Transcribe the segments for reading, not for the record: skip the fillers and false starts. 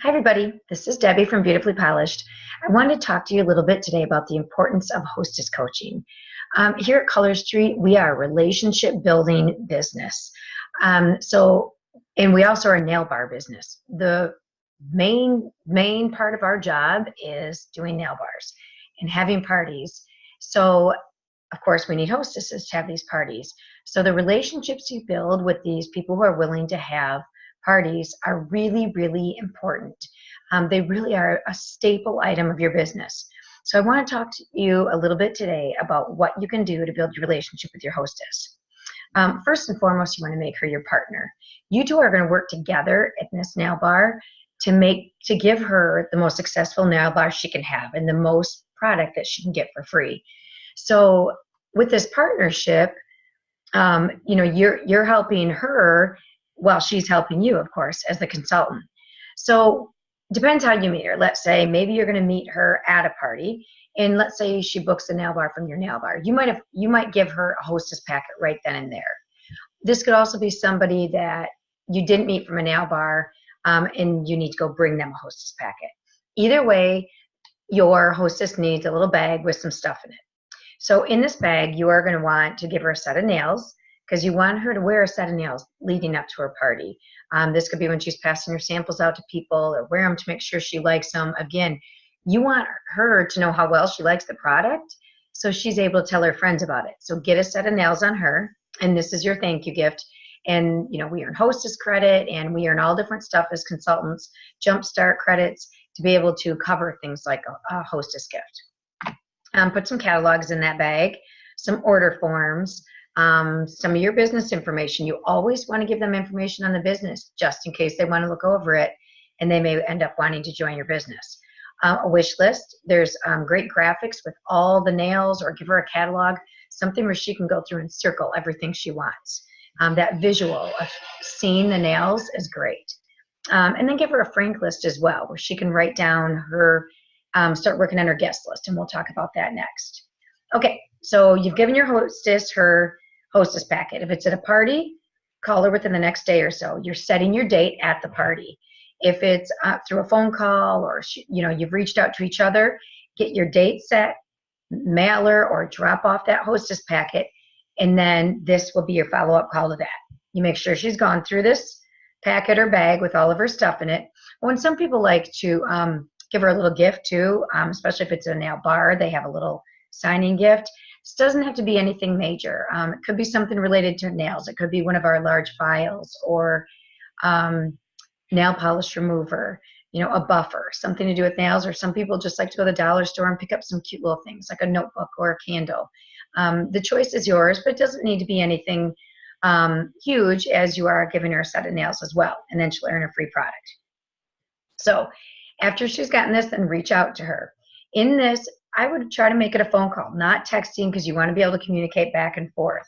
Hi, everybody. This is Debbie from Beautifully Polished. I wanted to talk to you a little bit today about the importance of hostess coaching. Here at Color Street, we are a relationship building business. And we also are a nail bar business. The main part of our job is doing nail bars and having parties. So, of course, we need hostesses to have these parties. So the relationships you build with these people who are willing to have parties are really, really important. They really are a staple item of your business. So I want to talk to you a little bit today about what you can do to build your relationship with your hostess. First and foremost, you want to make her your partner. You two are going to work together at this nail bar to give her the most successful nail bar she can have and the most product that she can get for free. So with this partnership, you're helping her while she's helping you, of course, as the consultant. So depends how you meet her. Let's say maybe you're going to meet her at a party, and let's say she books a nail bar from your nail bar. You might give her a hostess packet right then and there. This could also be somebody that you didn't meet from a nail bar, and you need to go bring them a hostess packet. Either way, your hostess needs a little bag with some stuff in it. So in this bag, you are going to want to give her a set of nails, because you want her to wear a set of nails leading up to her party. This could be when she's passing her samples out to people, or wear them to make sure she likes them. Again, you want her to know how well she likes the product, so she's able to tell her friends about it. So get a set of nails on her, and this is your thank you gift. And we earn hostess credit, and we earn all different stuff as consultants, jumpstart credits to be able to cover things like a hostess gift. Put some catalogs in that bag, some order forms, some of your business information. You always want to give them information on the business just in case they want to look over it and they may end up wanting to join your business. A wish list. There's great graphics with all the nails, or give her a catalog, something where she can go through and circle everything she wants. That visual of seeing the nails is great. And then give her a frank list as well, where she can write down her, start working on her guest list, and we'll talk about that next. Okay, so you've given your hostess her hostess packet. If it's at a party, call her within the next day or so. You're setting your date at the party. If it's through a phone call, or you've reached out to each other, get your date set, mail her or drop off that hostess packet, and then this will be your follow-up call to that. You make sure she's gone through this packet or bag with all of her stuff in it. When some people like to give her a little gift too, especially if it's a nail bar, they have a little signing gift. This doesn't have to be anything major. It could be something related to nails. It could be one of our large files, or nail polish remover, a buffer, something to do with nails. Or some people just like to go to the dollar store and pick up some cute little things like a notebook or a candle. The choice is yours, but it doesn't need to be anything huge, as you are giving her a set of nails as well, and then she'll earn a free product. So after she's gotten this, then reach out to her. In this, I would try to make it a phone call, not texting, because you want to be able to communicate back and forth.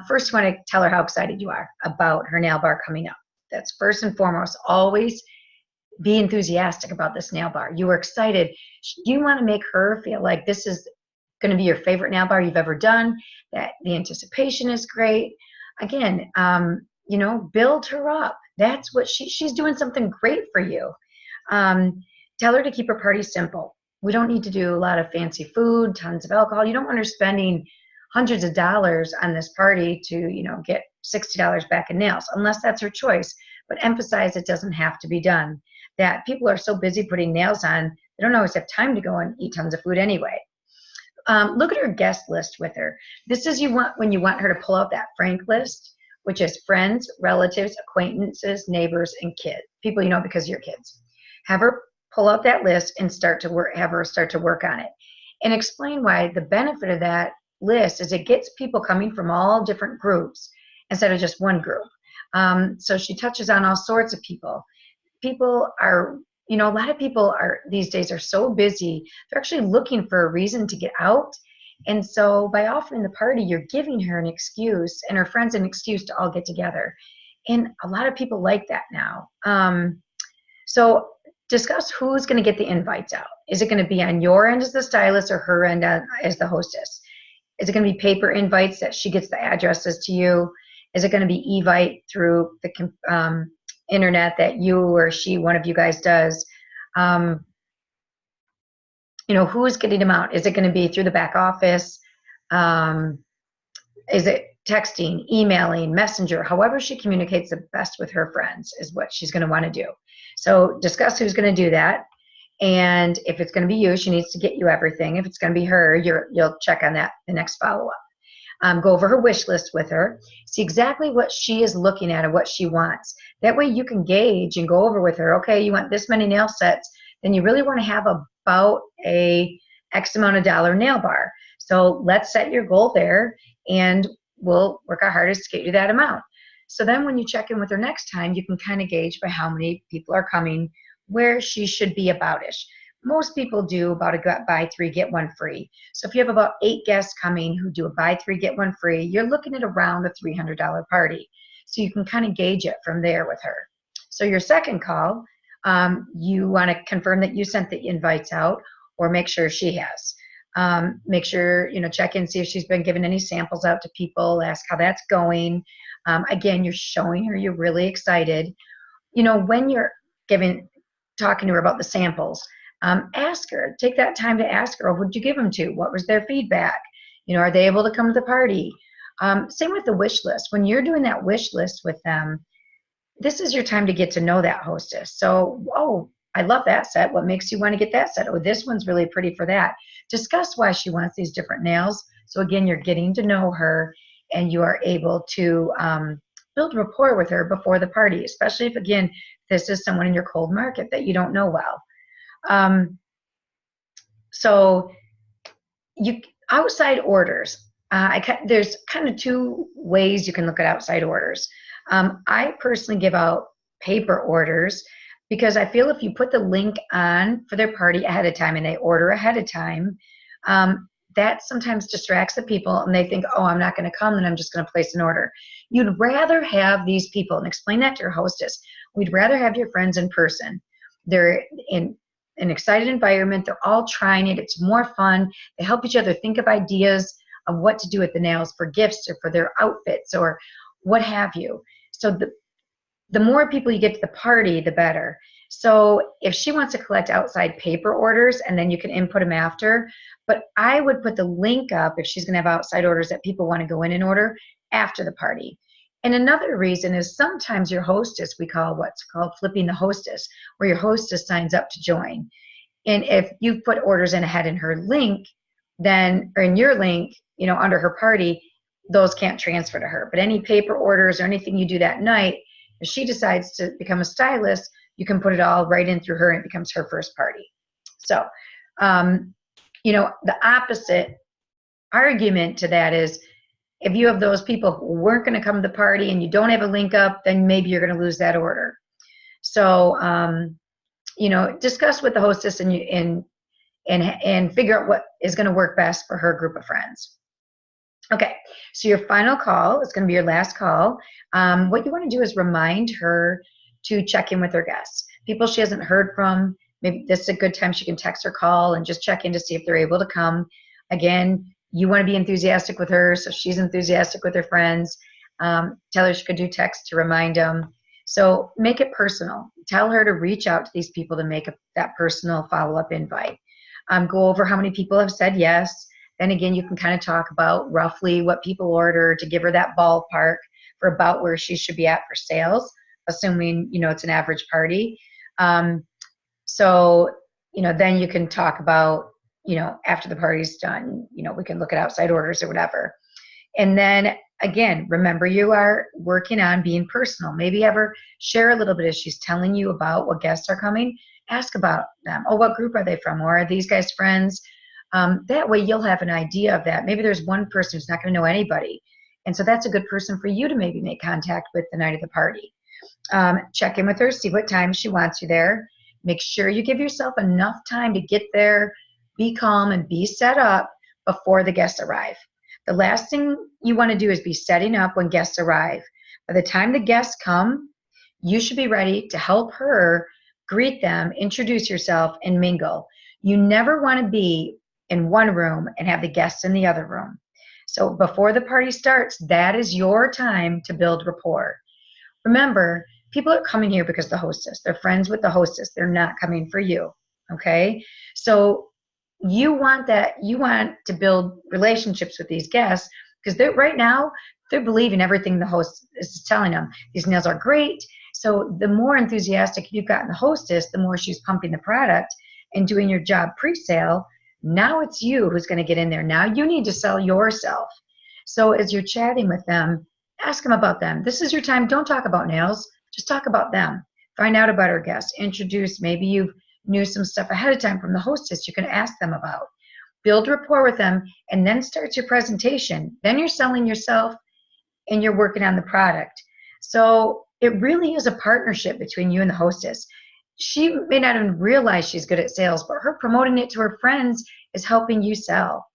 First, you want to tell her how excited you are about her nail bar coming up. That's first and foremost. Always be enthusiastic about this nail bar. You are excited. You want to make her feel like this is going to be your favorite nail bar you've ever done, that the anticipation is great. Again, build her up. That's what she's doing something great for you. Tell her to keep her party simple. We don't need to do a lot of fancy food, tons of alcohol. You don't want her spending hundreds of dollars on this party to, get $60 back in nails, unless that's her choice. But emphasize it doesn't have to be done. That people are so busy putting nails on, they don't always have time to go and eat tons of food anyway. Look at her guest list with her. This is when you want her to pull out that frank list, which is friends, relatives, acquaintances, neighbors, and kids. People you know because you're kids. Have her pull out that list and have her start to work on it. And explain why the benefit of that list is it gets people coming from all different groups instead of just one group. So she touches on all sorts of people. People are, a lot of people these days are so busy, they're actually looking for a reason to get out. And so by offering the party, you're giving her an excuse, and her friends an excuse to all get together. And a lot of people like that now. So discuss who's going to get the invites out. Is it going to be on your end as the stylist, or her end as the hostess? Is it going to be paper invites that she gets the addresses to you? Is it going to be Evite through the internet that you or she, one of you guys does, you know, who is getting them out? Is it going to be through the back office? Is it texting, emailing, messenger? However she communicates the best with her friends is what she's going to want to do. So discuss who's going to do that. And if it's going to be you, she needs to get you everything. If it's going to be her, you'll check on that the next follow-up. Go over her wish list with her. See exactly what she is looking at and what she wants. That way you can gauge and go over with her, okay, you want this many nail sets, then you really want to have about a X amount of dollar nail bar. So let's set your goal there, and we'll work our hardest to get you that amount. So then when you check in with her next time, you can kind of gauge by how many people are coming, where she should be about-ish. Most people do about a buy three, get one free. So if you have about 8 guests coming who do a buy three, get one free, you're looking at around a $300 party. So you can kind of gauge it from there with her. So your second call, you want to confirm that you sent the invites out, or make sure she has. Make sure, check in, see if she's been giving any samples out to people, ask how that's going. Again, you're showing her you're really excited. When you're talking to her about the samples, ask her, take that time to ask her, who'd you give them to? What was their feedback? Are they able to come to the party? Same with the wish list. When you're doing that wish list with them, this is your time to get to know that hostess. So, oh, I love that set. What makes you want to get that set? Oh, this one's really pretty for that. Discuss why she wants these different nails. So again, you're getting to know her, and you are able to build rapport with her before the party, especially if, again, this is someone in your cold market that you don't know well. So outside orders, there's kind of 2 ways you can look at outside orders. I personally give out paper orders, because I feel if you put the link on for their party ahead of time and they order ahead of time, that sometimes distracts the people, and they think, oh, I'm not going to come, then I'm just going to place an order. You'd rather have these people, and explain that to your hostess, we'd rather have your friends in person. They're in an excited environment. They're all trying it. It's more fun. They help each other think of ideas of what to do with the nails for gifts or for their outfits or what have you. So the more people you get to the party, the better. So if she wants to collect outside paper orders, and then you can input them after, but I would put the link up if she's going to have outside orders that people want to go in and order after the party. And another reason is sometimes your hostess, we call what's called flipping the hostess, where your hostess signs up to join. And if you put orders in ahead in her link, then, or in your link, under her party, those can't transfer to her. But any paper orders or anything you do that night, if she decides to become a stylist, you can put it all right in through her, and it becomes her first party. So, the opposite argument to that is, if you have those people who weren't going to come to the party and you don't have a link up, then maybe you're going to lose that order. So, discuss with the hostess and figure out what is going to work best for her group of friends. Okay, so your final call is going to be your last call. What you want to do is remind her to check in with her guests. People she hasn't heard from, maybe this is a good time she can text or call and just check in to see if they're able to come. Again, you want to be enthusiastic with her, so she's enthusiastic with her friends. Tell her she could do text to remind them. So make it personal. Tell her to reach out to these people to make that personal follow-up invite. Go over how many people have said yes. Then again, you can kind of talk about roughly what people order to give her that ballpark for about where she should be at for sales, assuming, it's an average party. So, then you can talk about, after the party's done, we can look at outside orders or whatever. And then again, remember, you are working on being personal. Maybe have her share a little bit as she's telling you about what guests are coming. Ask about them. Oh, what group are they from? Or are these guys friends? That way you'll have an idea of that. Maybe there's one person who's not going to know anybody. And so that's a good person for you to maybe make contact with the night of the party. Check in with her, see what time she wants you there. Make sure you give yourself enough time to get there, be calm, and be set up before the guests arrive. The last thing you want to do is be setting up when guests arrive. By the time the guests come, you should be ready to help her greet them, introduce yourself, and mingle. You never want to be in one room and have the guests in the other room. So before the party starts, that is your time to build rapport. Remember, people are coming here because of the hostess. They're friends with the hostess. They're not coming for you. Okay? So you want to build relationships with these guests because they're right now they're believing everything the host is telling them. These nails are great. So the more enthusiastic you've gotten the hostess, the more she's pumping the product and doing your job pre-sale. Now it's you who's going to get in there. Now you need to sell yourself. So as you're chatting with them, ask them about them. This is your time. Don't talk about nails. Just talk about them. Find out about our guests. Introduce. Maybe you knew some stuff ahead of time from the hostess you can ask them about. Build rapport with them, and then start your presentation. Then you're selling yourself and you're working on the product. So it really is a partnership between you and the hostess. She may not even realize she's good at sales, but her promoting it to her friends is helping you sell.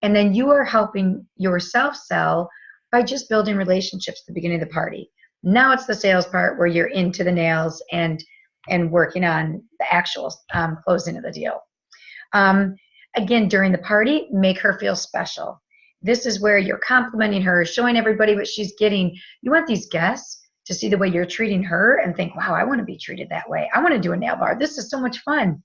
And then you are helping yourself sell by just building relationships at the beginning of the party. Now it's the sales part where you're into the nails and working on the actual closing of the deal. Again, during the party, make her feel special. This is where you're complimenting her, showing everybody what she's getting. You want these guests to see the way you're treating her and think, wow, I want to be treated that way. I want to do a nail bar. This is so much fun.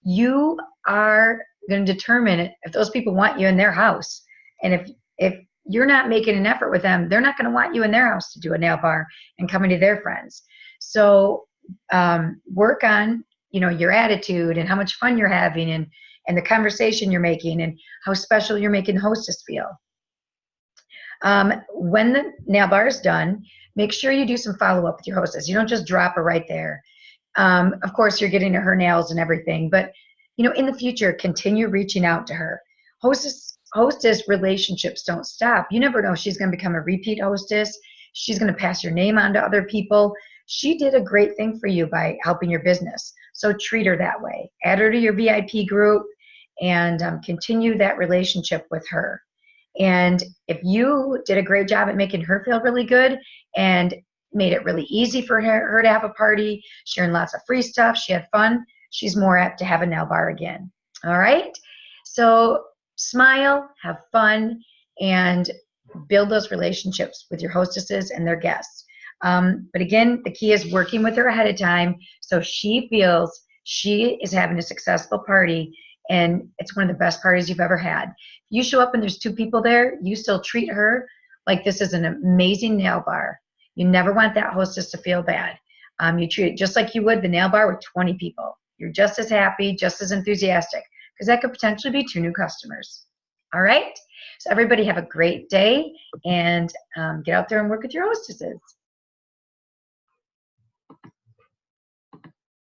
You are going to determine if those people want you in their house. And if you're not making an effort with them, they're not going to want you in their house to do a nail bar and coming to their friends. So work on, your attitude and how much fun you're having and the conversation you're making and how special you're making the hostess feel. When the nail bar is done, make sure you do some follow-up with your hostess. You don't just drop her right there. Of course, you're getting her nails and everything, but in the future, continue reaching out to her. Hostess relationships don't stop. You never know. She's going to become a repeat hostess. She's going to pass your name on to other people. She did a great thing for you by helping your business. So treat her that way. Add her to your VIP group and continue that relationship with her. And if you did a great job at making her feel really good and made it really easy for her to have a party, sharing lots of free stuff, she had fun, she's more apt to have a nail bar again. All right? So smile, have fun, and build those relationships with your hostesses and their guests. But again, the key is working with her ahead of time so she feels she is having a successful party and it's one of the best parties you've ever had. You show up and there's 2 people there, you still treat her like this is an amazing nail bar. You never want that hostess to feel bad. You treat it just like you would the nail bar with 20 people. You're just as happy, just as enthusiastic, because that could potentially be 2 new customers. All right? So everybody have a great day and get out there and work with your hostesses.